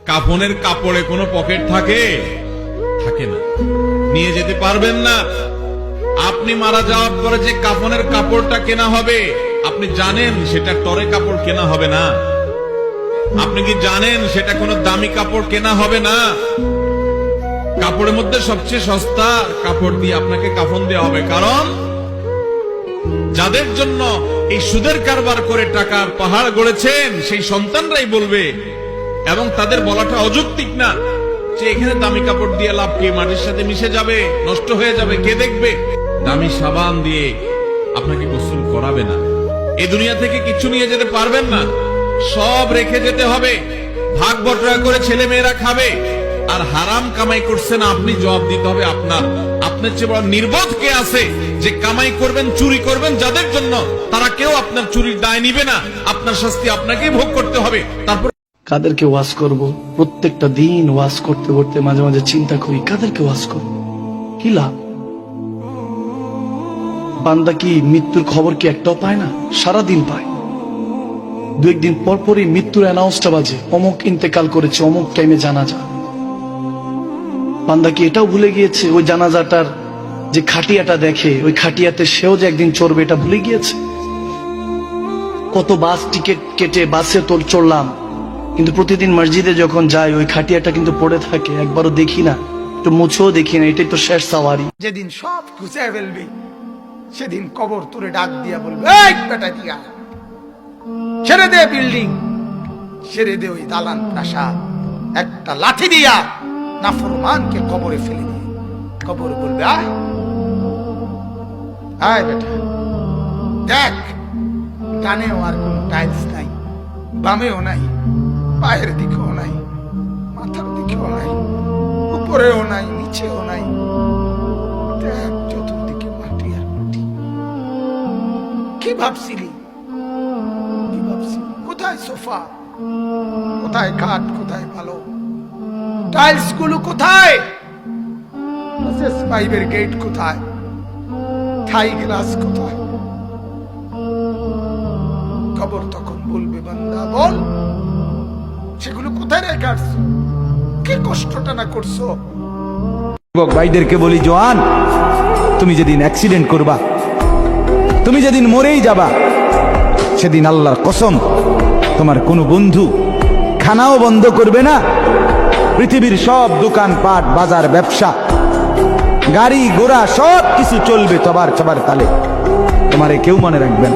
কাফনের কাপড়ে কোনো পকেট থাকে থাকে না, নিয়ে যেতে পারবেন না। আপনি মারা যাওয়ার পরে যে কাফনের কাপড়টা কেনা হবে, আপনি জানেন সেটা টরে কাপড় কেনা হবে না। আপনি কি জানেন সেটা কোনো দামি কাপড় কেনা হবে না? কাপড়ের মধ্যে সবচেয়ে সস্তা কাপড় দিয়ে আপনাকে কাফন দেওয়া হবে। কারণ যাদের জন্য এই সুদের কারবার করে টাকার পাহাড় গড়েছেন সেই সন্তানরাই বলবে, এবং তাদের বলাটা অযৌক্তিক না, যে এখানে দামি কাপড় দিয়ে লাভ কি, মাটির সাথে মিশে যাবে, নষ্ট হয়ে যাবে, কে দেখবে? দামি সাবান দিয়ে আপনাকে গোসল করাবে না। এই দুনিয়া থেকে কিছু নিয়ে যেতে পারবেন না, সব রেখে যেতে হবে। ভাগ বটরা করে ছেলে মেয়েরা খাবে, আর হারাম কামাই করছেন আপনি, জবাব দিতে হবে আপনার। আপনার চেয়ে বড় নির্বোধ কে আছে যে কামাই করবেন, চুরি করবেন যাদের জন্য, তারা কেউ আপনার চুরির দায় নিবে না। আপনার শাস্তি আপনাকেই ভোগ করতে হবে। তারপর কাদেরকে ওয়াজ করব? প্রত্যেকটা দিন ওয়াজ করতে করতে মাঝে মাঝে চিন্তা করি কাদেরকে ওয়াজ করব, কি লাভ? বান্দা কি মৃত্যুর খবর কি একটাও পায় না? সারাদিন পায়। দু একদিন পর পরই মৃত্যুর অ্যানাউন্সটা বাজে, অমুক ইন্তেকাল করেছে, অমুক টাইমে জানাজা। বান্দা কি এটাও ভুলে গিয়েছে ওই জানাজাটার যে খাটিয়াটা দেখে, ওই খাটিয়াতে সেও যে একদিন চড়বে এটা ভুলে গিয়েছে? কত বাস টিকিট কেটে বাসে চড়লাম, কিন্তু প্রতিদিন মসজিদে যখন যাই ওই খাটিয়াটা কিন্তু পড়ে থাকে, একবারও দেখি না, একটু মুছেও দেখি না। এটাই তো শেষ সাওয়ারি। যেদিন সব গুছিয়ে ফেলবি সেদিন কবর তোরে ডাক দিয়া বলবে, এই বেটা দিয়া ছেড়ে দে বিল্ডিং, ছেড়ে দে ওই দালান প্রাসাদ, একটা লাঠি দিয়া নাফরমানকে কবরে ফেলে দিয়ে কবর বলবে, আয় আয় বেটা দেখ, ডানেও আর কোন টাইলস নাই, বামেও নাই, পায়ের দিকেও নাই, মাথার দিকেও নাই, উপরেও নাই, নিচেও নাই, দেখ চতুর্দিকে মাটি আর মাটি। কি ভাবছিলি? কি ভাবছিলি? কোথায় সোফা, কোথায় খাট, কোথায় ভালো টাইলস গুলো, কোথায় পাইপের গেট, কোথায় থাই গ্লাস, কোথায়? কবর তখন বলবে, বান্দা বল সেগুলো কোথায় রেখে আসছো? কি কষ্টটা না করছো? যুবক ভাইদেরকে বলি, জওয়ান, তুমি যেদিন অ্যাক্সিডেন্ট করবা, তুমি যেদিন মরেই যাবা, সেদিন আল্লাহর কসম তোমার কোনো বন্ধু খানাও বন্ধ করবে না। পৃথিবীর সব দোকান পাট, বাজার, ব্যবসা, গাড়ি ঘোড়া সব কিছু চলবে তোমার তালে। তোমারে কেউ মনে রাখবেন।